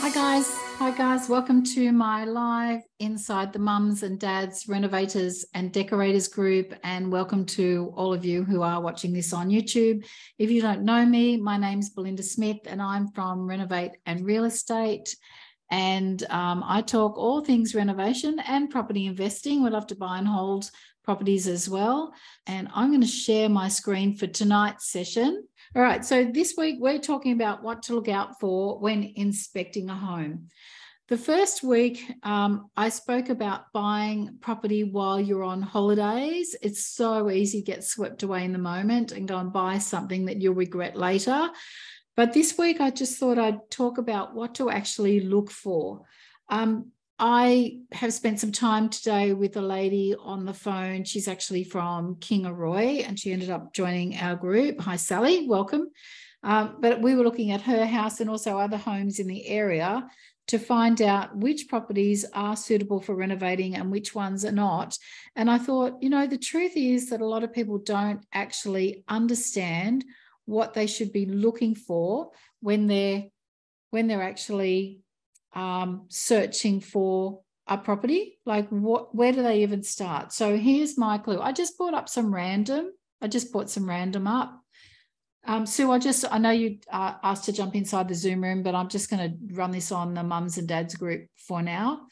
Hi guys, welcome to my live Inside the Mums and Dads Renovators and Decorators group, and welcome to all of you who are watching this on YouTube. If you don't know me, my name's Belinda Smith and I'm from Renovate and Real Estate, and I talk all things renovation and property investing. We love to buy and hold properties as well, and I'm going to share my screen for tonight's session. All right, so this week we're talking about what to look out for when inspecting a home. The first week, I spoke about buying property while you're on holidays. It's so easy to get swept away in the moment and go and buy something that you'll regret later. But this week, I just thought I'd talk about what to actually look for. I have spent some time today with a lady on the phone. She's actually from Kingaroy and she ended up joining our group. Hi, Sally, welcome. But we were looking at her house and also other homes in the area to find out which properties are suitable for renovating and which ones are not. And I thought, the truth is that a lot of people don't actually understand what they should be looking for when they're actually searching for a property. Like where do they even start? So here's my clue. I just brought some random up. Sue, I know you asked to jump inside the Zoom room, but I'm just going to run this on the mums and dads group for now.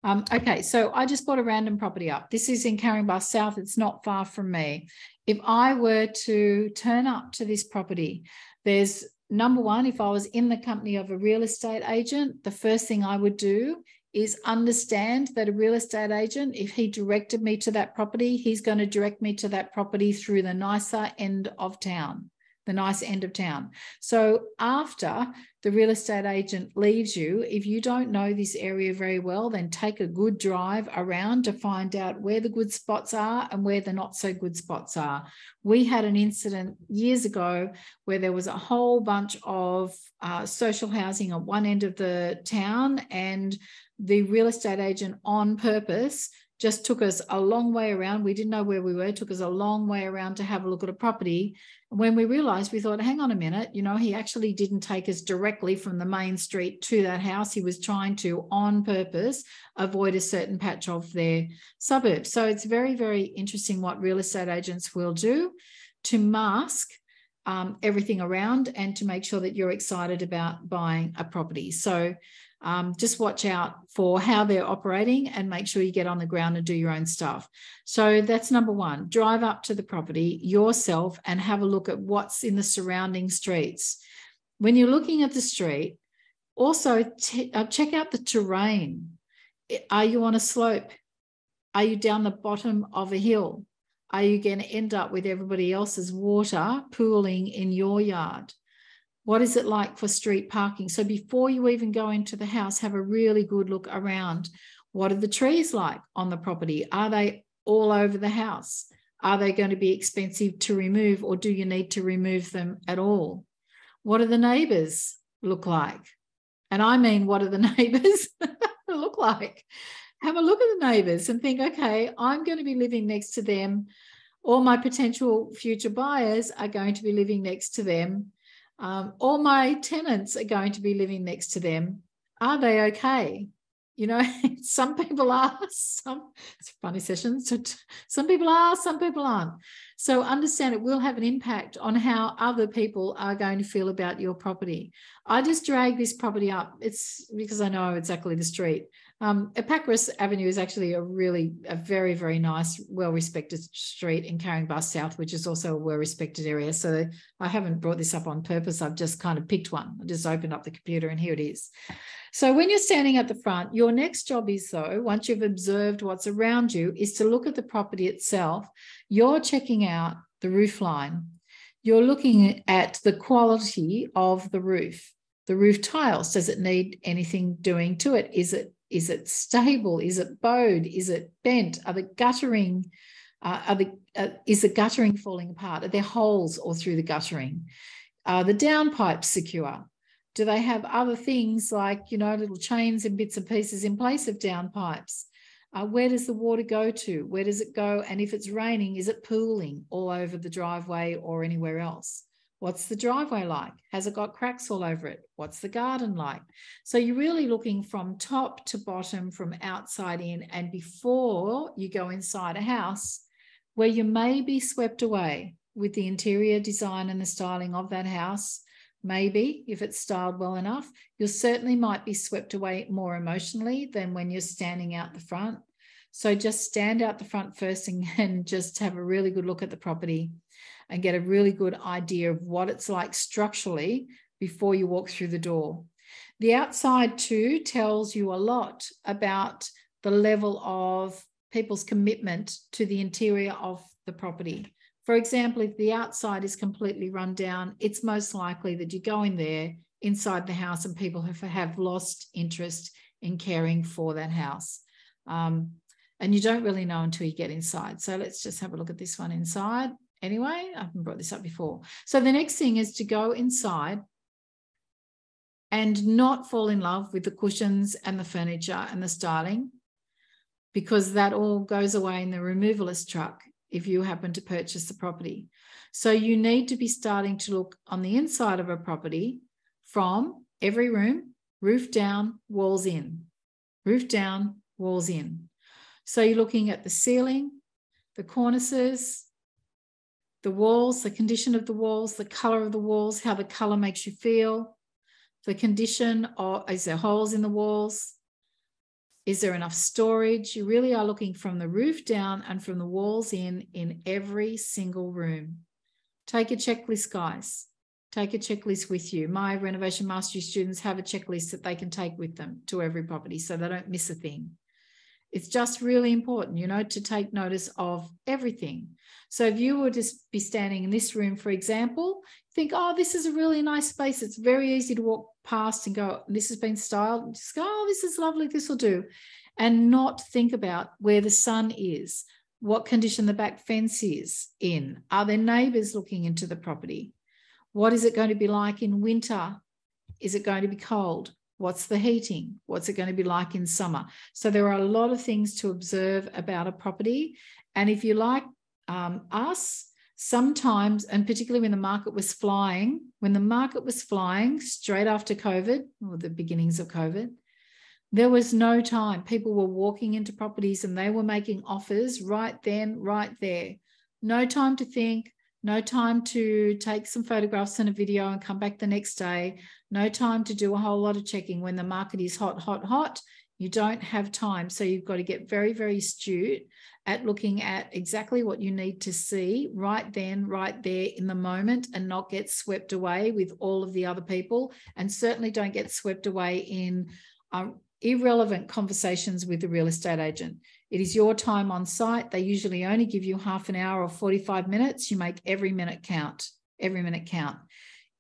Okay, so I just bought a random property up. This is in Caringbah South. It's not far from me. If I were to turn up to this property, there's number one, if I was in the company of a real estate agent, the first thing I would do is understand that a real estate agent, if he directed me to that property, he's going to direct me to that property through the nicer end of town. The nice end of town. So after the real estate agent leaves you, if you don't know this area very well, then take a good drive around to find out where the good spots are and where the not so good spots are. We had an incident years ago where there was a whole bunch of social housing at one end of the town, and the real estate agent on purpose just took us a long way around. We didn't know where we were, took us a long way around to have a look at a property. When we realized, we thought, hang on a minute, he actually didn't take us directly from the main street to that house. He was trying to, on purpose, avoid a certain patch of their suburb. So it's very, very interesting what real estate agents will do to mask everything around and to make sure that you're excited about buying a property. So just watch out for how they're operating and make sure you get on the ground and do your own stuff. So that's number one. Drive up to the property yourself and have a look at what's in the surrounding streets. When you're looking at the street, also check out the terrain. Are you on a slope? Are you down the bottom of a hill? Are you going to end up with everybody else's water pooling in your yard? What is it like for street parking? So before you even go into the house, have a really good look around. What are the trees like on the property? Are they all over the house? Are they going to be expensive to remove, or do you need to remove them at all? What do the neighbours look like? And I mean, what do the neighbours look like? Have a look at the neighbours and think, okay, I'm going to be living next to them. All my potential future buyers are going to be living next to them. All my tenants are going to be living next to them. Are they okay? Some people are, it's a funny session. So some people are, some people aren't. So understand it will have an impact on how other people are going to feel about your property. I just dragged this property up. It's because I know exactly the street. Epacris Avenue is actually a very, very nice, well-respected street in Caringbah South, which is also a well-respected area. So I haven't brought this up on purpose. I've just kind of picked one. I just opened up the computer and here it is. So when you're standing at the front, your next job is, though, once you've observed what's around you, is to look at the property itself. You're checking out the roof line. You're looking at the quality of the roof tiles. Does it need anything doing to it? Is it stable? Is it bowed? Is it bent? Are the guttering? Is the guttering falling apart? Are there holes all through the guttering? Are the downpipes secure? Do they have other things like, little chains and bits and pieces in place of downpipes? Where does the water go to? Where does it go? And if it's raining, is it pooling all over the driveway or anywhere else? What's the driveway like? Has it got cracks all over it? What's the garden like? So you're really looking from top to bottom, from outside in, and before you go inside a house where you may be swept away with the interior design and the styling of that house. Maybe if it's styled well enough, you certainly might be swept away more emotionally than when you're standing out the front. So just stand out the front first and just have a really good look at the property and get a really good idea of what it's like structurally before you walk through the door. The outside too tells you a lot about the level of people's commitment to the interior of the property. For example, if the outside is completely run down, it's most likely that you go in there inside the house and people have lost interest in caring for that house. And you don't really know until you get inside. So let's just have a look at this one inside. Anyway, I haven't brought this up before. So the next thing is to go inside and not fall in love with the cushions and the furniture and the styling, because that all goes away in the removalist truck if you happen to purchase the property. So you need to be starting to look on the inside of a property from every room, roof down, walls in, roof down, walls in. So you're looking at the ceiling, the cornices, the walls, the condition of the walls, the color of the walls, how the color makes you feel, the condition of, is there holes in the walls? Is there enough storage? You really are looking from the roof down and from the walls in every single room. Take a checklist, guys. Take a checklist with you. My renovation mastery students have a checklist that they can take with them to every property so they don't miss a thing. It's just really important, you know, to take notice of everything. So if you were to be standing in this room, for example, think, oh, this is a really nice space. It's very easy to walk past and go, this has been styled. Just go, oh, this is lovely. This will do. And not think about where the sun is, what condition the back fence is in. Are there neighbours looking into the property? What is it going to be like in winter? Is it going to be cold? What's the heating? What's it going to be like in summer? So there are a lot of things to observe about a property. And if you like us, sometimes, and particularly when the market was flying straight after COVID, or the beginnings of COVID, there was no time. People were walking into properties and they were making offers right then, right there. No time to think, no time to take some photographs and a video and come back the next day. No time to do a whole lot of checking when the market is hot, hot, hot. You don't have time. So you've got to get very, very astute at looking at exactly what you need to see right then, right there in the moment, and not get swept away with all of the other people. And certainly don't get swept away in irrelevant conversations with the real estate agent. It is your time on site. They usually only give you half an hour or 45 minutes. You make every minute count, every minute count.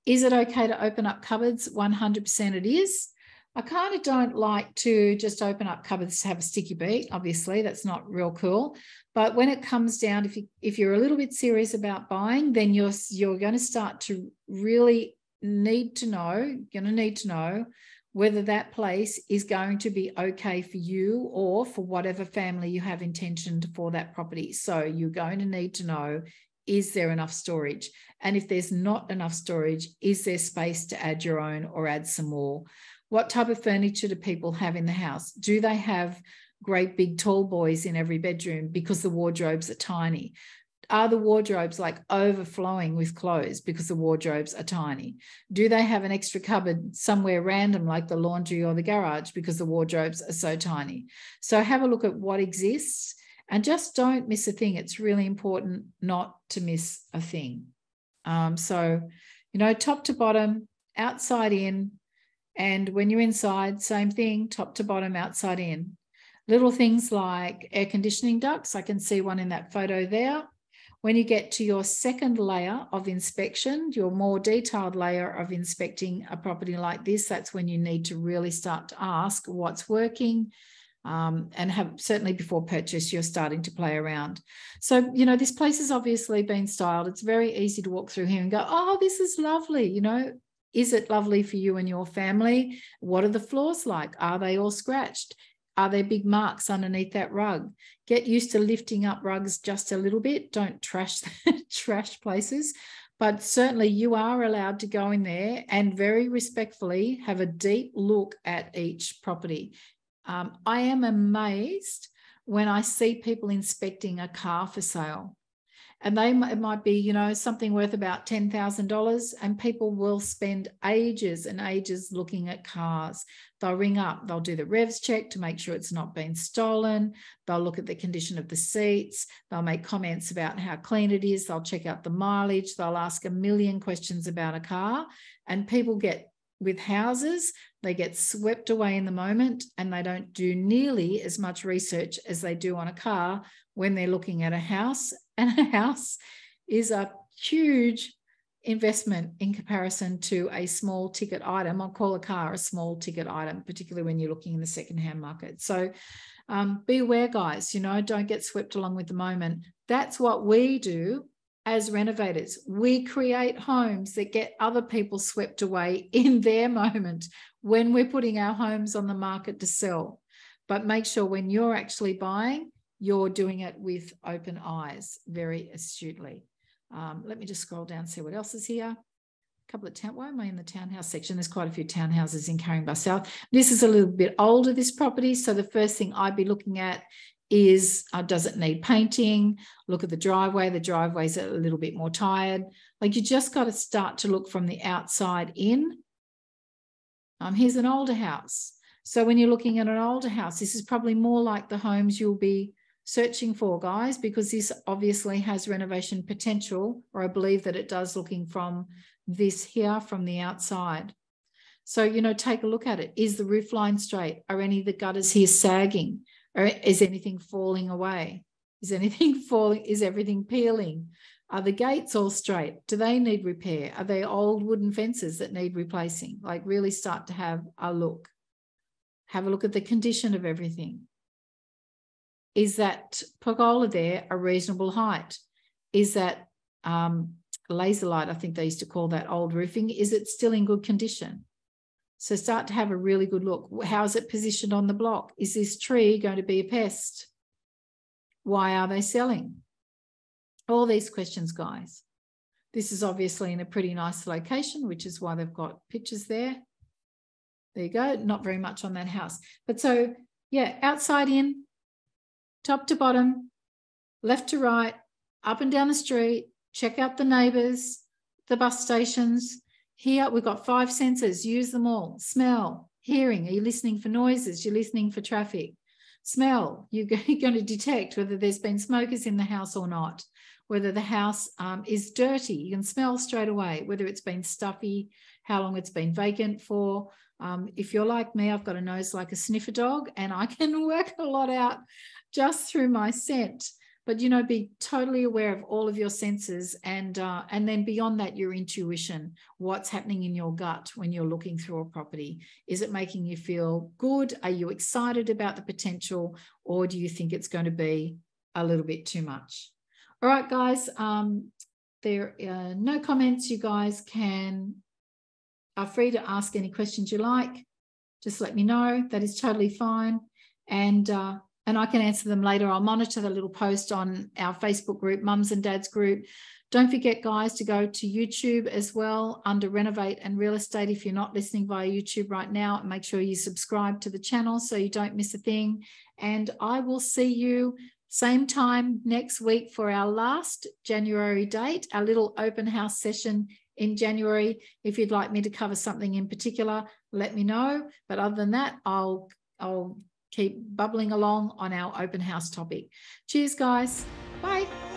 Is it okay to open up cupboards? 100% it is. I kind of don't like to just open up cupboards to have a sticky beat. Obviously, that's not real cool. But when it comes down, if you're a little bit serious about buying, then you're going to start to really need to know whether that place is going to be okay for you or for whatever family you have intentioned for that property. So you're going to need to know, is there enough storage? And if there's not enough storage, is there space to add your own or add some more? What type of furniture do people have in the house? Do they have great big tall boys in every bedroom because the wardrobes are tiny? Are the wardrobes like overflowing with clothes because the wardrobes are tiny? Do they have an extra cupboard somewhere random like the laundry or the garage because the wardrobes are so tiny? So have a look at what exists and just don't miss a thing. It's really important not to miss a thing. So, top to bottom, outside in, and when you're inside, same thing, top to bottom, outside in. Little things like air conditioning ducts. I can see one in that photo there. When you get to your second layer of inspection, your more detailed layer of inspecting a property like this, that's when you need to really start to ask what's working, and have certainly before purchase, you're starting to play around. So, this place has obviously been styled. It's very easy to walk through here and go, oh, this is lovely. Is it lovely for you and your family? What are the floors like? Are they all scratched? Are there big marks underneath that rug? Get used to lifting up rugs just a little bit. Don't trash places. But certainly you are allowed to go in there and very respectfully have a deep look at each property. I am amazed when I see people inspecting a car for sale. And it might be, you know, something worth about $10,000, and people will spend ages and ages looking at cars. They'll ring up, they'll do the revs check to make sure it's not been stolen. They'll look at the condition of the seats. They'll make comments about how clean it is. They'll check out the mileage. They'll ask a million questions about a car. And people get, with houses, they get swept away in the moment, and they don't do nearly as much research as they do on a car when they're looking at a house. And a house is a huge investment in comparison to a small ticket item. I'll call a car a small ticket item, particularly when you're looking in the secondhand market. So be aware, guys, you know, don't get swept along with the moment. That's what we do as renovators. We create homes that get other people swept away in their moment when we're putting our homes on the market to sell. But make sure when you're actually buying, you're doing it with open eyes, very astutely. Let me just scroll down and see what else is here. A couple of why am I in the townhouse section? There's quite a few townhouses in Caringbah South. This is a little bit older, this property. So the first thing I'd be looking at is, does it need painting? Look at the driveway. The driveway's a little bit more tired. Like, you just got to start to look from the outside in. Here's an older house. So when you're looking at an older house, this is probably more like the homes you'll be searching for, guys, because this obviously has renovation potential, or I believe that it does, looking from this here from the outside. So, you know, take a look at it. Is the roof line straight? Are any of the gutters here sagging? Or is anything falling away? Is anything falling? Is everything peeling? Are the gates all straight? Do they need repair? Are they old wooden fences that need replacing? Like, really start to have a look. Have a look at the condition of everything. Is that pergola there a reasonable height? Is that laser light, I think they used to call that, old roofing, is it still in good condition? So start to have a really good look. How is it positioned on the block? Is this tree going to be a pest? Why are they selling? All these questions, guys. This is obviously in a pretty nice location, which is why they've got pictures there. There you go. Not very much on that house. But so, yeah, outside in, top to bottom, left to right, up and down the street, check out the neighbours, the bus stations. Here we've got 5 senses, use them all. Smell, hearing, are you listening for noises? You're listening for traffic. Smell, you're going to detect whether there's been smokers in the house or not, whether the house is dirty. You can smell straight away, whether it's been stuffy, how long it's been vacant for. If you're like me, I've got a nose like a sniffer dog, and I can work a lot out just through my scent. But, you know, be totally aware of all of your senses, and then beyond that, your intuition. What's happening in your gut when you're looking through a property? Is it making you feel good? Are you excited about the potential, or do you think it's going to be a little bit too much? All right, guys, there are no comments. You guys are free to ask any questions you like. Just let me know. That is totally fine. And I can answer them later. I'll monitor the little post on our Facebook group, Mums and Dads group. Don't forget, guys, to go to YouTube as well under Renovate and Real Estate. If you're not listening via YouTube right now, make sure you subscribe to the channel so you don't miss a thing. And I will see you same time next week for our last January date, our little open house session in January. If you'd like me to cover something in particular, let me know. But other than that, I'll keep bubbling along on our open house topic. Cheers, guys. Bye.